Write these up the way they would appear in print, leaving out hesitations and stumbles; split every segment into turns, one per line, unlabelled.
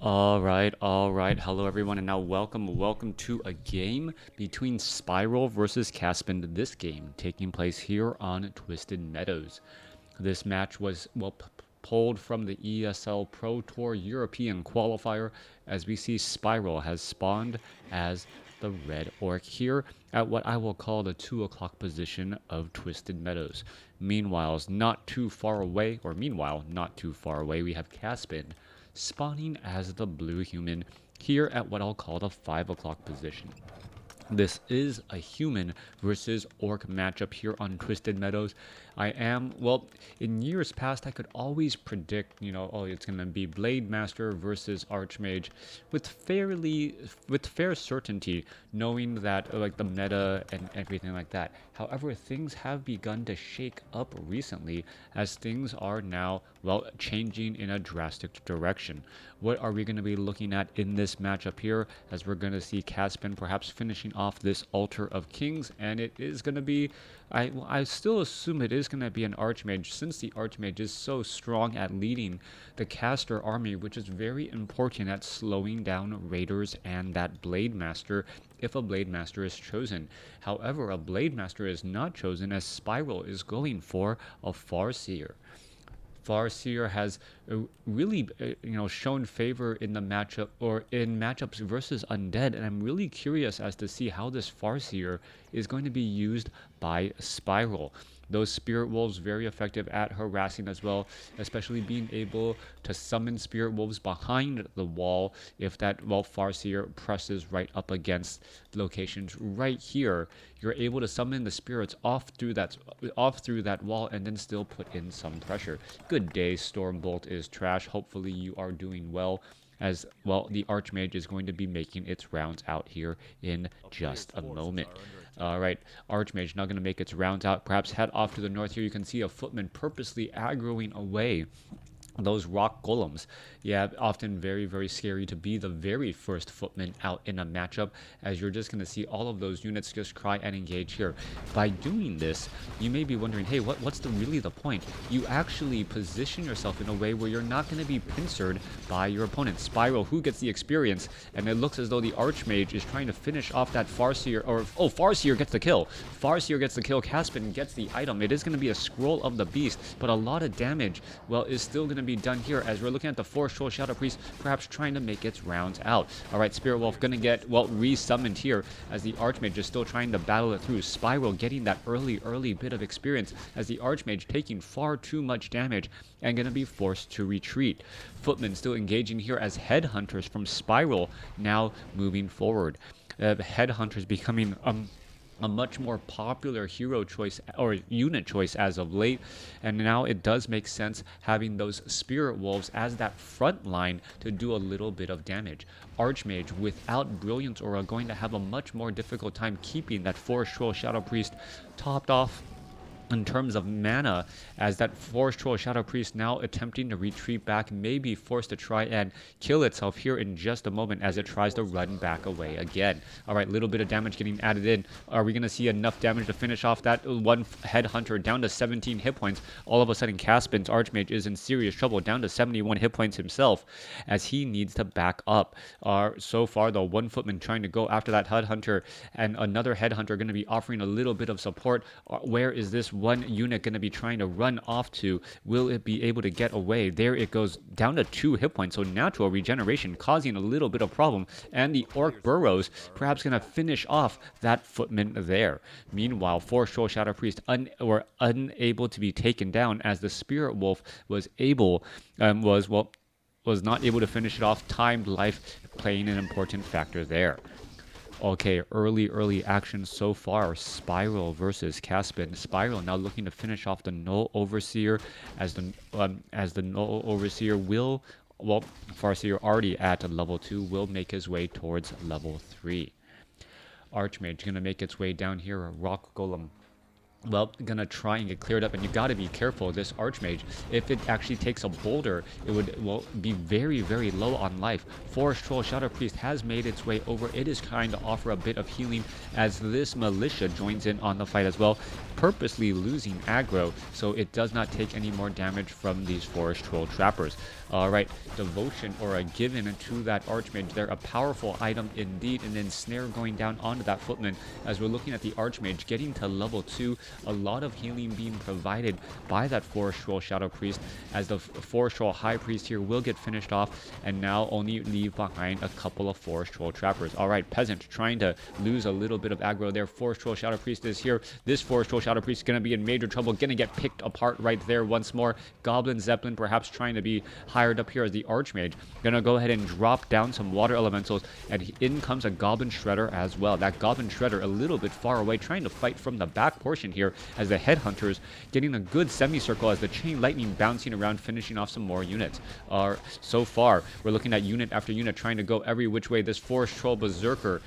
All right, all right. Hello, everyone, and now welcome to a game between Spiral versus CaSpeND. This game taking place here on Twisted Meadows. This match was pulled from the ESL Pro Tour European qualifier, as we see Spiral has spawned as the red orc here at what I will call the 2 o'clock position of Twisted Meadows. Meanwhile, not too far away, we have CaSpeND spawning as the blue human here at what I'll call the 5 o'clock position. This is a human versus orc matchup here on Twisted Meadows. In years past, I could always predict, oh, it's going to be Blade Master versus Archmage with fair certainty, knowing that, like, the meta and everything like that. However, things have begun to shake up recently as things are now, changing in a drastic direction. What are we going to be looking at in this matchup here, as we're going to see CaSpeND perhaps finishing off this Altar of Kings, and it is going to be, I still assume it is going to be an Archmage, since the Archmage is so strong at leading the caster army, which is very important at slowing down raiders and that Blade Master if a Blade Master is chosen. However, a Blade Master is not chosen, as Spiral is going for a Farseer. Farseer has really, shown favor in the matchup or in matchups versus Undead, and I'm really curious as to see how this Farseer is going to be used by Spiral. Those Spirit Wolves very effective at harassing as well, especially being able to summon Spirit Wolves behind the wall if that Farseer presses right up against locations right here. You're able to summon the spirits off through that wall and then still put in some pressure. Good day, Stormbolt is trash. Hopefully you are doing well, as well the Archmage is going to be making its rounds out here in just a moment. Alright, Archmage now going to make its rounds out. Perhaps head off to the north here. You can see a footman purposely aggroing away those rock golems. Yeah, often very, very scary to be the very first footman out in a matchup, as you're just going to see all of those units just try and engage here. By doing this, you may be wondering, hey, what's really the point? You actually position yourself in a way where you're not going to be pincered by your opponent. Spiral, who gets the experience, and it looks as though the Archmage is trying to finish off that Farseer, Farseer gets the kill. Farseer gets the kill, CaSpeND gets the item. It is going to be a Scroll of the Beast, but a lot of damage, is still going to be done here, as we're looking at the Forest Troll Shadow Priest perhaps trying to make its rounds out. Alright, Spirit Wolf gonna get, re-summoned here, as the Archmage is still trying to battle it through. Spiral getting that early bit of experience, as the Archmage taking far too much damage and gonna be forced to retreat. Footmen still engaging here, as Headhunters from Spiral now moving forward. Headhunters becoming a much more popular hero choice or unit choice as of late, and now it does make sense having those Spirit Wolves as that front line to do a little bit of damage. Archmage without Brilliance Aura going to have a much more difficult time keeping that Forest Troll Shadow Priest topped off in terms of mana, as that Forest Troll Shadow Priest now attempting to retreat back, may be forced to try and kill itself here in just a moment as it tries to run back away again. Alright, little bit of damage getting added in. Are we going to see enough damage to finish off that one Headhunter down to 17 hit points? All of a sudden, CaSpeND's Archmage is in serious trouble, down to 71 hit points himself, as he needs to back up. So far, the one footman trying to go after that Headhunter, and another Headhunter going to be offering a little bit of support. Where is this one unit going to be trying to run off to? Will it be able to get away? There it goes, down to 2 hit points, so natural regeneration causing a little bit of problem, and the Orc burrows perhaps going to finish off that footman there. Meanwhile, Forest Troll Shadow Priest unable to be taken down, as the Spirit Wolf was not able to finish it off. Timed life playing an important factor there. Okay, early action so far. Spiral versus CaSpeND. Spiral now looking to finish off the Null Overseer, as the Null Overseer will, Farseer already at level 2, will make his way towards level 3. Archmage gonna make its way down here. Rock Golem well, gonna try and get cleared up, and you gotta be careful. This Archmage, if it actually takes a boulder, it would, well, be very, very low on life. Forest Troll Shadow Priest has made its way over. It is trying to offer a bit of healing as this Militia joins in on the fight as well, purposely losing aggro, so it does not take any more damage from these Forest Troll Trappers. Alright, Devotion Aura given to that Archmage. They're a powerful item indeed, and then Snare going down onto that Footman as we're looking at the Archmage getting to level 2. A lot of healing being provided by that Forest Troll Shadow Priest, as the Forest Troll High Priest here will get finished off and now only leave behind a couple of Forest Troll Trappers. Alright, Peasant trying to lose a little bit of aggro there. Forest Troll Shadow Priest is here. This Forest Troll Shadow Priest is going to be in major trouble, going to get picked apart right there once more. Goblin Zeppelin perhaps trying to be hired up here as the Archmage. Going to go ahead and drop down some Water Elementals, and in comes a Goblin Shredder as well. That Goblin Shredder a little bit far away, trying to fight from the back portion here as the Headhunters getting a good semicircle as the Chain Lightning bouncing around, finishing off some more units. So far, we're looking at unit after unit trying to go every which way. This Forest Troll Berserker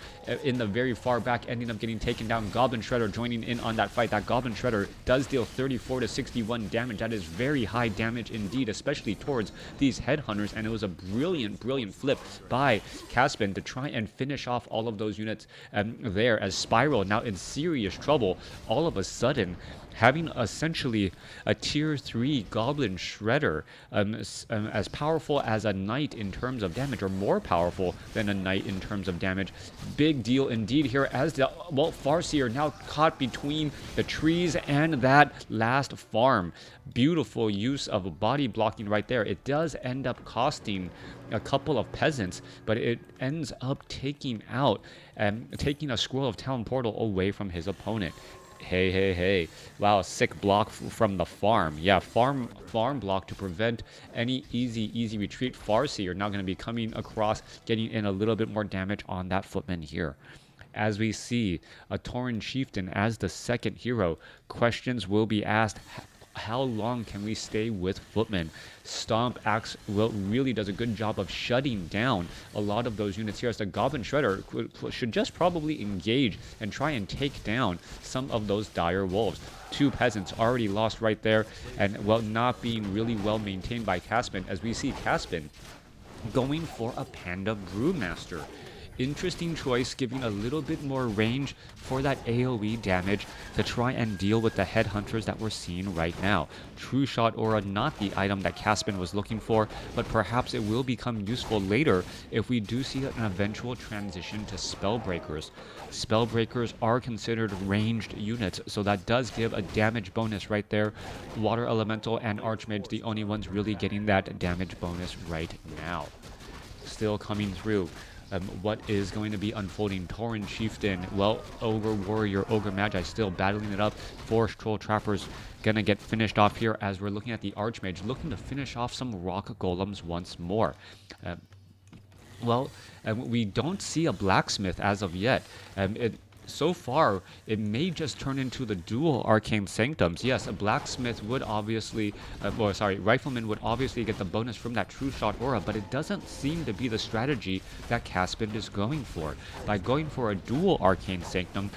in the very far back ending up getting taken down. Goblin Shredder joining in on that fight. That Goblin Shredder does deal 34 to 61 damage. That is very high damage indeed, especially towards these Headhunters, and it was a brilliant flip by CaSpeND to try and finish off all of those units there, as Spiral now in serious trouble all of a sudden, having essentially a tier 3 Goblin Shredder as powerful as a knight in terms of damage, or more powerful than a knight in terms of damage. Big deal indeed here, as the, well, Farseer now caught between the trees and that last farm. Beautiful use of body blocking right there. It does end up costing a couple of peasants, but it ends up taking out taking a Scroll of Town Portal away from his opponent. Hey. Wow, sick block from the farm. Yeah, farm block to prevent any easy retreat. Farseer now going to be coming across, getting in a little bit more damage on that Footman here. As we see a Tauren Chieftain as the second hero, questions will be asked. How long can we stay with Footman? Stomp Axe really does a good job of shutting down a lot of those units here, as the Goblin Shredder should just probably engage and try and take down some of those dire wolves. Two peasants already lost right there, and, well, not being really well maintained by CaSpeND, as we see CaSpeND going for a Panda Brewmaster. Interesting choice, giving a little bit more range for that AoE damage to try and deal with the Headhunters that we're seeing right now. True Shot Aura, not the item that CaSpeND was looking for, but perhaps it will become useful later if we do see an eventual transition to Spellbreakers. Spellbreakers are considered ranged units, so that does give a damage bonus right there. Water Elemental and Archmage, the only ones really getting that damage bonus right now. Still coming through. What is going to be unfolding? Tauren Chieftain, well, Ogre Warrior, Ogre Magi still battling it up. Forest Troll Trappers gonna get finished off here, as we're looking at the Archmage looking to finish off some Rock Golems once more. We don't see a Blacksmith as of yet. So far, it may just turn into the dual Arcane Sanctums. Yes, a Blacksmith would obviously, Rifleman would obviously get the bonus from that True Shot Aura, but it doesn't seem to be the strategy that CaSpeND is going for. By going for a dual Arcane Sanctum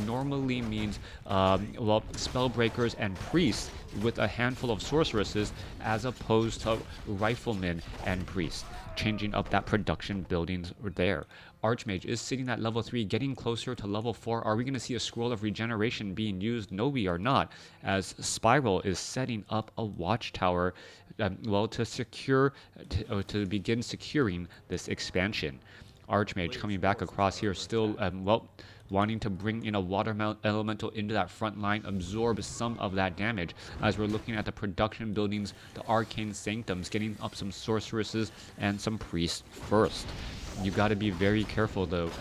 normally means, Spellbreakers and Priests with a handful of Sorceresses, as opposed to Riflemen and Priests, changing up that production buildings there. Archmage is sitting at level 3, getting closer to level 4. Are we going to see a Scroll of Regeneration being used? No, we are not, as Spiral is setting up a watchtower, to begin securing this expansion. Archmage coming back across here, still, wanting to bring in a Water Elemental into that front line, absorb some of that damage, as we're looking at the production buildings, the Arcane Sanctums, getting up some Sorceresses and some Priests first. You got to be very careful, though,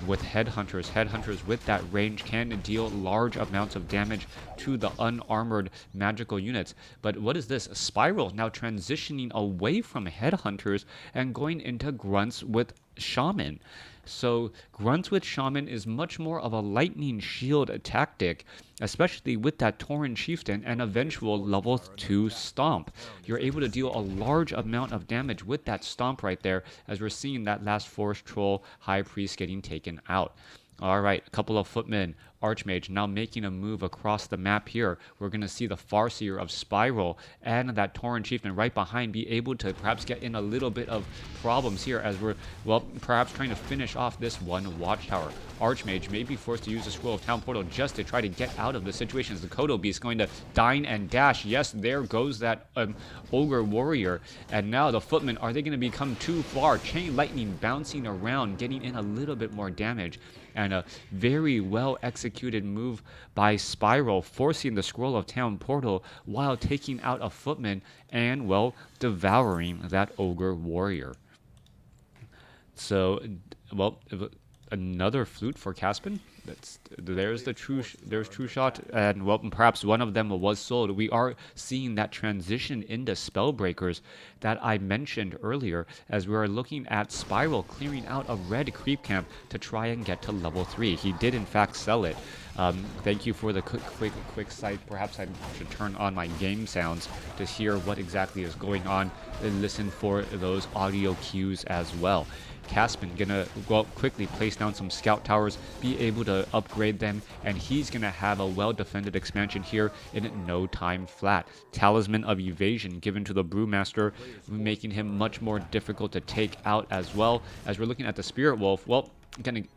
with Headhunters. Headhunters with that range can deal large amounts of damage to the unarmored magical units. But what is this? Spiral now transitioning away from Headhunters and going into Grunts with Shaman. So Grunts with Shaman is much more of a lightning shield tactic, especially with that Tauren Chieftain and eventual level 2 Stomp. You're able to deal a large amount of damage with that Stomp right there, as we're seeing that last Forest Troll High Priest getting taken out. Alright, a couple of Footmen Archmage now making a move across the map here. We're going to see the Farseer of Spiral and that Tauren Chieftain right behind be able to perhaps get in a little bit of problems here as we're, well, perhaps trying to finish off this one Watchtower. Archmage may be forced to use the Scroll of Town Portal just to try to get out of the situation as the Kodo Beast going to dine and dash. Yes, there goes that Ogre Warrior. And now the Footmen, are they going to become too far? Chain Lightning bouncing around, getting in a little bit more damage. And a very well executed move by Spiral, forcing the Scroll of Town Portal while taking out a Footman and, well, devouring that Ogre Warrior. So, well, another flute for CaSpeND. There's True Shot, and well, perhaps one of them was sold. We are seeing that transition into Spellbreakers that I mentioned earlier, as we are looking at Spiral clearing out a red creep camp to try and get to level 3. He did in fact sell it. Thank you for the quick sight. Perhaps I should turn on my game sounds to hear what exactly is going on and listen for those audio cues as well. CaSpeND gonna go quickly place down some scout towers, be able to upgrade them, and he's gonna have a well-defended expansion here in no time flat. Talisman of Evasion given to the Brewmaster, making him much more difficult to take out as well. As we're looking at the Spirit Wolf, well,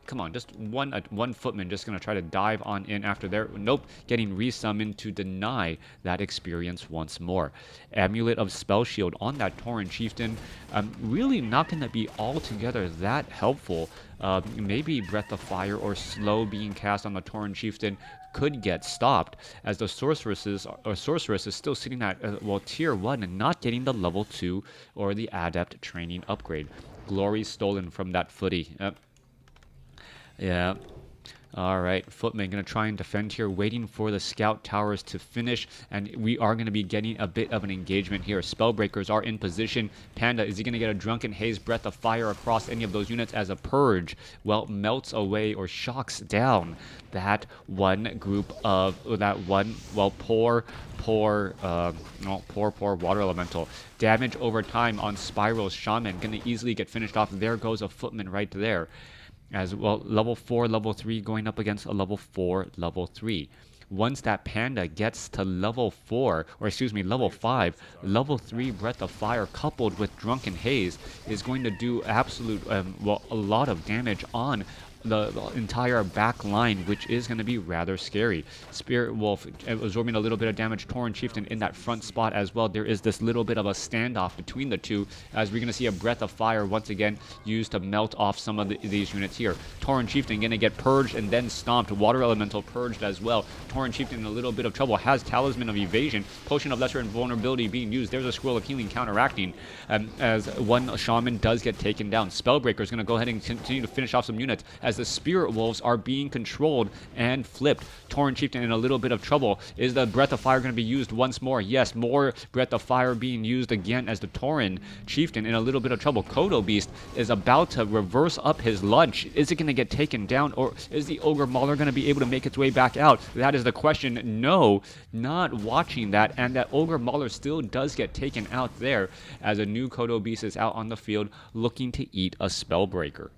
come on, just one Footman just gonna try to dive on in after there. Nope, getting resummoned to deny that experience once more. Amulet of Spell Shield on that Tauren Chieftain, really not gonna be altogether that helpful. Maybe Breath of Fire or Slow being cast on the Tauren Chieftain could get stopped, as the Sorceress is still sitting at well, tier 1 and not getting the level 2 or the Adept training upgrade. Glory stolen from that footy. Yeah. Alright, Footman going to try and defend here, waiting for the scout towers to finish, and we are going to be getting a bit of an engagement here. Spellbreakers are in position. Panda, is he going to get a Drunken Haze Breath of Fire across any of those units as a Purge, well, melts away or shocks down that one group of, well, poor Water Elemental. Damage over time on Spiral's Shaman, going to easily get finished off. There goes a Footman right there. As well, level 4, level 3 going up against a level 4, level 3. Once that Panda gets to level 4, or excuse me, level 5, level 3 Breath of Fire coupled with Drunken Haze is going to do absolute, well, a lot of damage on the entire back line, which is going to be rather scary. Spirit Wolf absorbing a little bit of damage. Tauren Chieftain in that front spot as well. There is this little bit of a standoff between the two, as we're going to see a Breath of Fire once again used to melt off some of these units here. Tauren Chieftain going to get purged and then stomped. Water Elemental purged as well. Tauren Chieftain in a little bit of trouble. Has Talisman of Evasion. Potion of Lesser Invulnerability being used. There's a Scroll of Healing counteracting, as one Shaman does get taken down. Spellbreaker is going to go ahead and continue to finish off some units as the Spirit Wolves are being controlled and flipped. Tauren Chieftain in a little bit of trouble. Is the Breath of Fire going to be used once more? Yes, more Breath of Fire being used again as the Tauren Chieftain in a little bit of trouble. Kodo Beast is about to reverse up his lunch. Is it going to get taken down, or is the Ogre Mauler going to be able to make its way back out? That is the question. No, not watching that, and that Ogre Mauler still does get taken out there as a new Kodo Beast is out on the field looking to eat a Spellbreaker.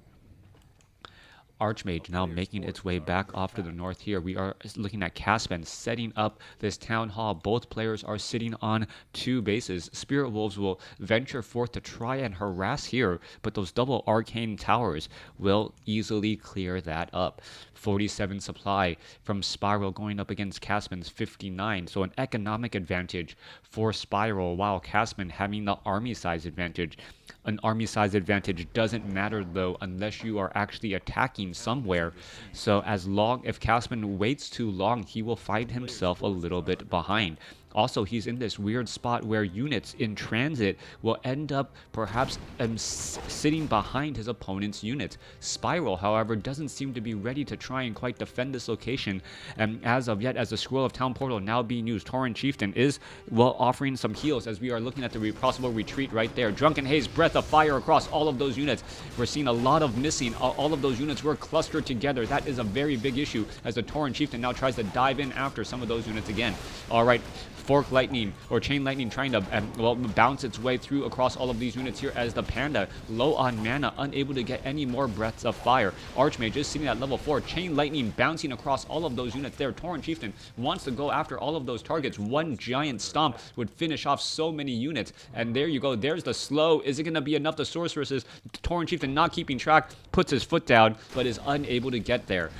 Archmage now making its way back off to the north here. We are looking at CaSpeND setting up this town hall. Both players are sitting on 2 bases. Spirit Wolves will venture forth to try and harass here, but those double arcane towers will easily clear that up. 47 supply from Spiral going up against CaSpeND's 59. So an economic advantage for Spiral, while CaSpeND having the army size advantage. An army size advantage doesn't matter though unless you are actually attacking somewhere. So as long if CaSpeND waits too long, he will find himself a little bit behind. Also, he's in this weird spot where units in transit will end up perhaps sitting behind his opponent's units. Spiral, however, doesn't seem to be ready to try and quite defend this location. And as of yet, as the Scroll of Town Portal now being used, Tauren Chieftain is, well, offering some heals as we are looking at the possible retreat right there. Drunken Haze, Breath of Fire across all of those units. We're seeing a lot of missing. All of those units were clustered together. That is a very big issue as the Tauren Chieftain now tries to dive in after some of those units again. All right. Fork Lightning or Chain Lightning trying to well, bounce its way through across all of these units here as the Panda, low on mana, unable to get any more breaths of fire. Archmage is sitting at level 4. Chain Lightning bouncing across all of those units there. Tauren Chieftain wants to go after all of those targets. One giant stomp would finish off so many units. And there you go. There's the slow. Is it going to be enough? The sorceresses, Tauren Chieftain not keeping track, puts his foot down, but is unable to get there.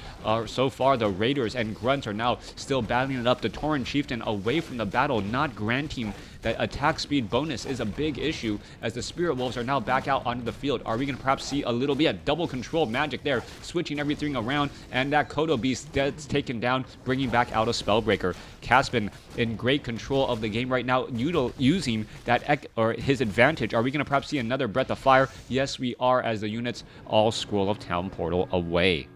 So far, the Raiders and Grunts are now still battling it up. The Tauren Chieftain away from the battle, not granting that attack speed bonus is a big issue as the Spirit Wolves are now back out onto the field. Are we going to perhaps see a little bit of double control magic there, switching everything around, and that Kodo Beast gets taken down, bringing back out a Spellbreaker. CaSpeND in great control of the game right now, using that his advantage. Are we going to perhaps see another Breath of Fire? Yes, we are, as the units all Scroll of Town Portal away.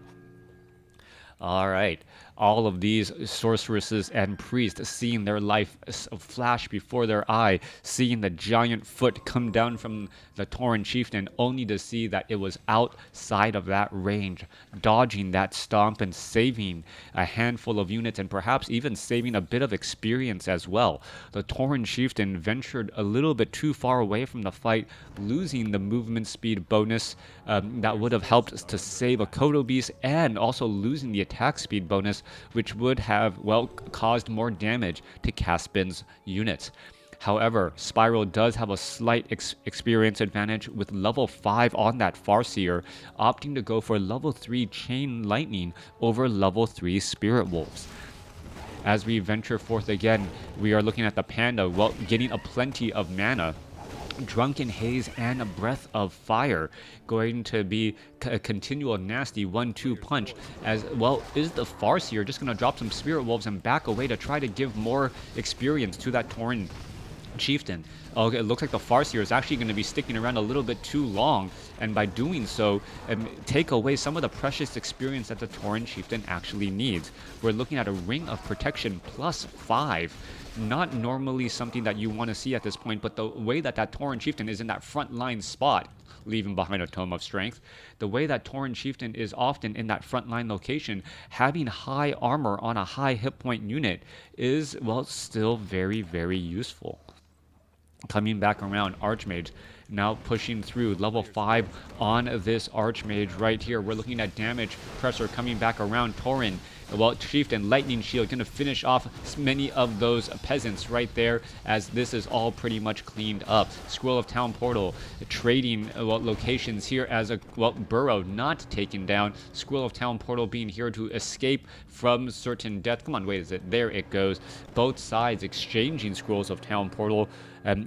All right. All of these sorceresses and priests seeing their life flash before their eye, seeing the giant foot come down from the Tauren Chieftain, only to see that it was outside of that range, dodging that stomp and saving a handful of units and perhaps even saving a bit of experience as well. The Tauren Chieftain ventured a little bit too far away from the fight, losing the movement speed bonus that would have helped to save a Kodo Beast, and also losing the attack speed bonus, which would have, well, caused more damage to CaSpeND's units. However, Spiral does have a slight experience advantage with level 5 on that Farseer, opting to go for level 3 Chain Lightning over level 3 Spirit Wolves. As we venture forth again, we are looking at the Panda, well, getting a plenty of mana. Drunken Haze and a Breath of Fire going to be a continual nasty 1-2 punch. As well, is the Farseer just going to drop some Spirit Wolves and back away to try to give more experience to that Tauren Chieftain? Okay, it looks like the Farseer is actually going to be sticking around a little bit too long, and by doing so, take away some of the precious experience that the Tauren Chieftain actually needs. We're looking at a Ring of Protection +5. Not normally something that you want to see at this point, but the way that Tauren Chieftain is in that front line spot, leaving behind a Tome of Strength, the way that Tauren Chieftain is often in that front line location, having high armor on a high hit point unit is, well, still very, very useful. Coming back around, Archmage now pushing through level 5 on this Archmage right here. We're looking at damage pressure coming back around. Tauren, well, Chieftain, Lightning Shield, going to finish off many of those peasants right there, as this is all pretty much cleaned up. Scroll of Town Portal, trading locations here as a, well, Burrow not taken down. Scroll of Town Portal being here to escape from certain death. Come on, wait, is it? There it goes. Both sides exchanging Scrolls of Town Portal.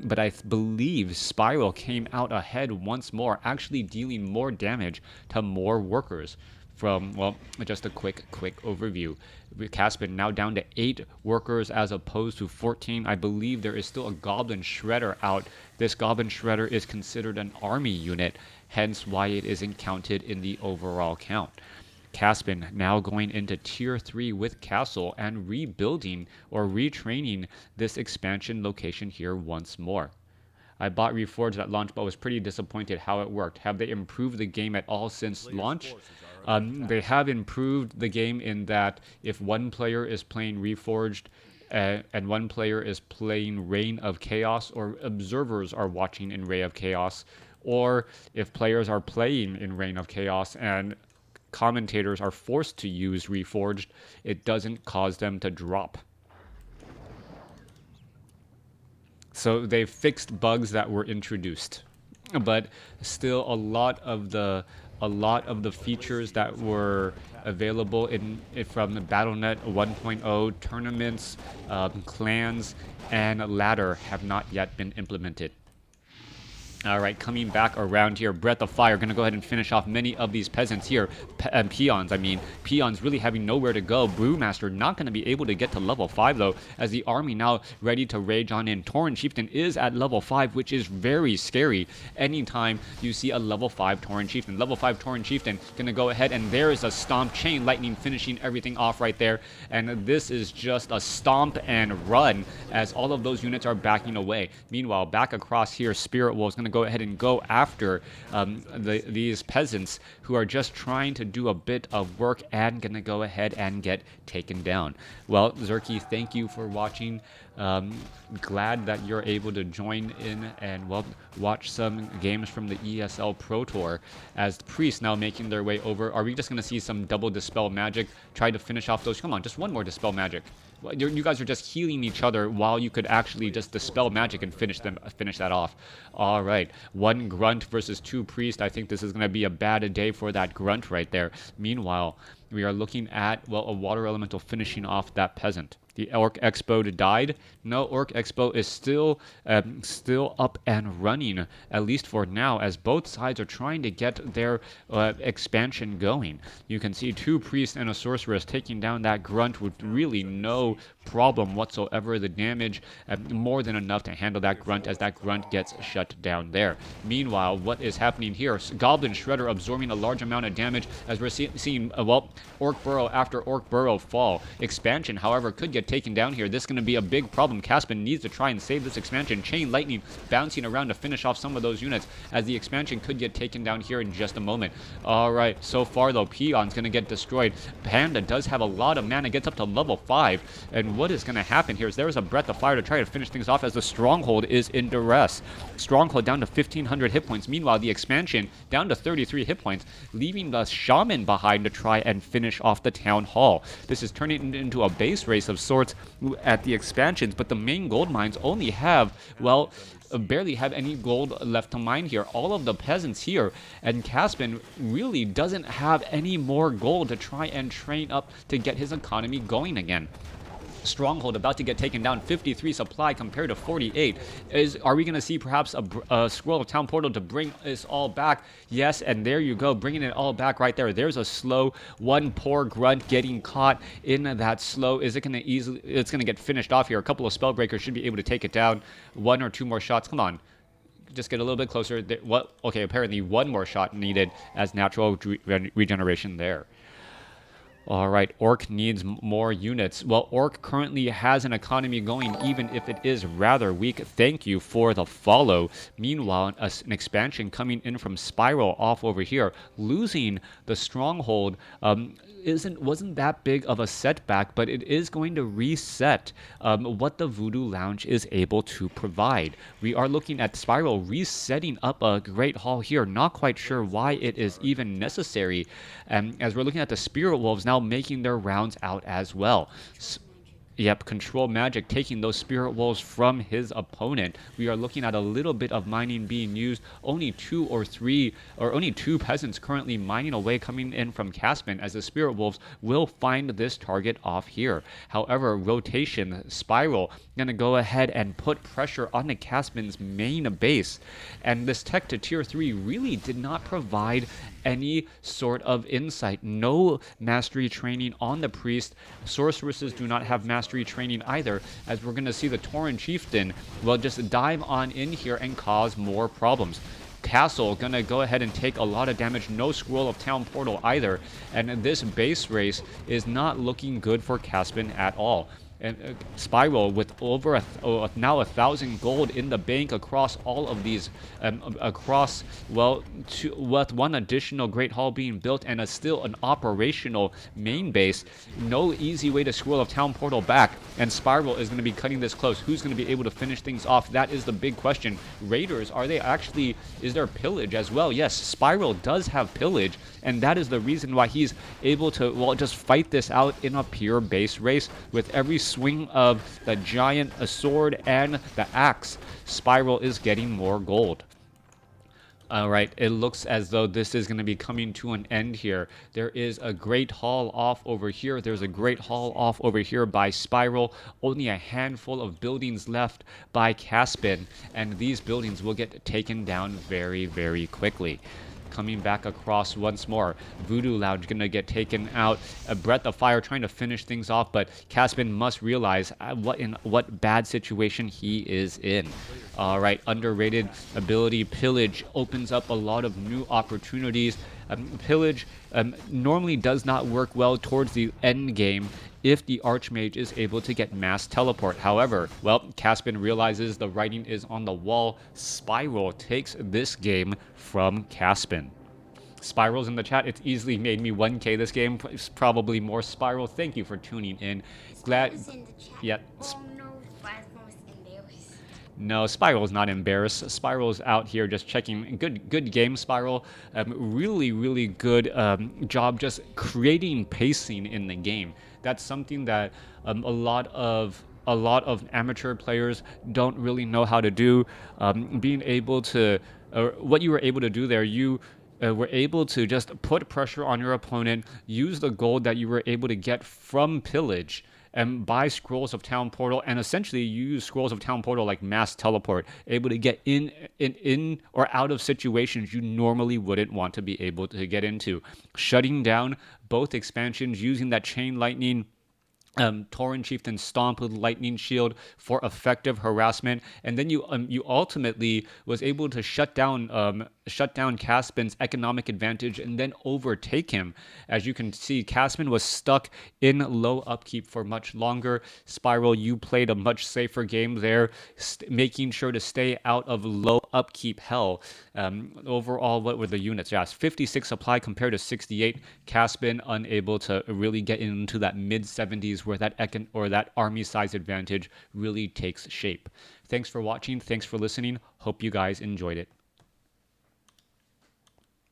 But I believe Spiral came out ahead once more, actually dealing more damage to more workers. From, well, just a quick overview. CaSpeND now down to 8 workers as opposed to 14. I believe there is still a Goblin Shredder out. This Goblin Shredder is considered an army unit, hence why it isn't counted in the overall count. CaSpeND now going into Tier 3 with Castle and rebuilding or retraining this expansion location here once more. I bought Reforged at launch, but was pretty disappointed how it worked. Have they improved the game at all since launch? They have improved the game in that if one player is playing Reforged and one player is playing Reign of Chaos, or observers are watching in Reign of Chaos, or if players are playing in Reign of Chaos and commentators are forced to use Reforged, it doesn't cause them to drop. So they've fixed bugs that were introduced, but still a lot of the features that were available from the Battle.net 1.0 tournaments, clans, and ladder have not yet been implemented. All right, coming back around here, Breath of Fire, going to go ahead and finish off many of these peasants here. Peons really having nowhere to go. Brewmaster not going to be able to get to level 5, though, as the army now ready to rage on in. Tauren Chieftain is at level 5, which is very scary anytime you see a level 5 Tauren Chieftain. Level 5 Tauren Chieftain going to go ahead, and there is a Stomp. Chain Lightning finishing everything off right there. And this is just a stomp and run as all of those units are backing away. Meanwhile, back across here, Spirit Wolf is going to go ahead and go after these peasants who are just trying to do a bit of work and gonna go ahead and get taken down. Well, Zerky, thank you for watching. Glad that you're able to join in and, well, watch some games from the ESL Pro Tour as the priests now making their way over. Are we just going to see some double Dispel Magic? Try to finish off those. Come on, just one more Dispel Magic. You guys are just healing each other while you could actually just Dispel Magic and finish that off. All right, one Grunt versus two Priest. I think this is going to be a bad day for that Grunt right there. Meanwhile, we are looking at, well, a Water Elemental finishing off that Peasant. The Orc Expo died. No, Orc Expo is still up and running, at least for now, as both sides are trying to get their expansion going. You can see two Priests and a Sorceress taking down that Grunt with really no problem whatsoever. The damage more than enough to handle that Grunt as that Grunt gets shut down there. Meanwhile, what is happening here? Goblin Shredder absorbing a large amount of damage as we're seeing, well, Orc Burrow after Orc Burrow fall. Expansion, however, could get taken down here. This is going to be a big problem. CaSpeND needs to try and save this expansion. Chain Lightning bouncing around to finish off some of those units as the expansion could get taken down here in just a moment. All right, so far though, Peon's going to get destroyed. Panda does have a lot of mana, gets up to level 5. And what is going to happen here is there's a Breath of Fire to try to finish things off as the Stronghold is in duress. Stronghold down to 1,500 hit points. Meanwhile, the expansion down to 33 hit points, leaving the Shaman behind to try and finish off the Town Hall. This is turning into a base race of sorts at the expansions, but the main gold mines only have, well, barely have any gold left to mine here. All of the peasants here, and CaSpeND really doesn't have any more gold to try and train up to get his economy going again. Stronghold about to get taken down, 53 supply compared to 48. Are we going to see perhaps a Scroll of Town Portal to bring this all back? Yes, and there you go, bringing it all back right there. There's a slow, one poor Grunt getting caught in that slow. Is it going to easily, it's going to get finished off here. A couple of Spellbreakers should be able to take it down. One or two more shots, come on. Just get a little bit closer. What? Okay, apparently one more shot needed as natural regeneration there. All right, Orc needs more units. Well, Orc currently has an economy going, even if it is rather weak. Thank you for the follow. Meanwhile, an expansion coming in from Spiral off over here, losing the Stronghold. Wasn't that big of a setback, but it is going to reset what the Voodoo Lounge is able to provide. We are looking at Spiral resetting up a Great Hall here. Not quite sure why it is even necessary, as we're looking at the Spirit Wolves now making their rounds out as well. Yep, Control Magic taking those Spirit Wolves from his opponent. We are looking at a little bit of mining being used. Only two peasants currently mining away coming in from CaSpeND as the Spirit Wolves will find this target off here. However, rotation, Spiral, gonna go ahead and put pressure on the CaSpeND's main base. And this tech to tier 3 really did not provide any sort of insight. No mastery training on the priest. Sorceresses do not have mastery training either, as we're going to see the Tauren Chieftain will just dive on in here and cause more problems. Castle gonna go ahead and take a lot of damage. No Scroll of Town Portal either, and this base race is not looking good for CaSpeND at all. And Spiral with over now 1,000 gold in the bank across all of these, with one additional Great Hall being built and still an operational main base. No easy way to Scroll of Town Portal back, and Spiral is going to be cutting this close. Who's going to be able to finish things off? That is the big question. Raiders, is there pillage as well? Yes, Spiral does have pillage, and that is the reason why he's able to, well, just fight this out in a pure base race with every swing of the giant sword and the axe. Spiral is getting more gold. Alright, it looks as though this is going to be coming to an end here. There is a Great Hall off over here. There's a Great Hall off over here by Spiral. Only a handful of buildings left by CaSpeND, and these buildings will get taken down very, very quickly. Coming back across once more. Voodoo Lounge gonna get taken out. A Breath of Fire trying to finish things off, but CaSpeND must realize what bad situation he is in. Alright, underrated ability Pillage opens up a lot of new opportunities. Pillage normally does not work well towards the end game if the Archmage is able to get mass teleport. However, well, CaSpeND realizes the writing is on the wall. Spiral takes this game from CaSpeND. Spiral's in the chat. It's easily made me 1K this game. It's probably more Spiral. Thank you for tuning in. Glad. Yeah.
Oh no,
No, Spiral's not embarrassed. Spiral's out here just checking. Good game, Spiral. Really good job just creating pacing in the game. That's something that a lot of amateur players don't really know how to do. Being able to, what you were able to do there, you were able to just put pressure on your opponent, use the gold that you were able to get from pillage, and buy scrolls of town portal, and essentially you use scrolls of town portal like mass teleport, able to get in or out of situations you normally wouldn't want to be able to get into, shutting down both expansions using that chain lightning, Tauren Chieftain Stomp with Lightning Shield for effective harassment, and then you ultimately was able to shut down CaSpeND's economic advantage and then overtake him. As you can see, CaSpeND was stuck in low upkeep for much longer. Spiral, you played a much safer game there, making sure to stay out of low upkeep hell. Overall, what were the units? Yeah, 56 supply compared to 68. CaSpeND unable to really get into that mid 70s where that army size advantage really takes shape. Thanks for watching. Thanks for listening. Hope you guys enjoyed it.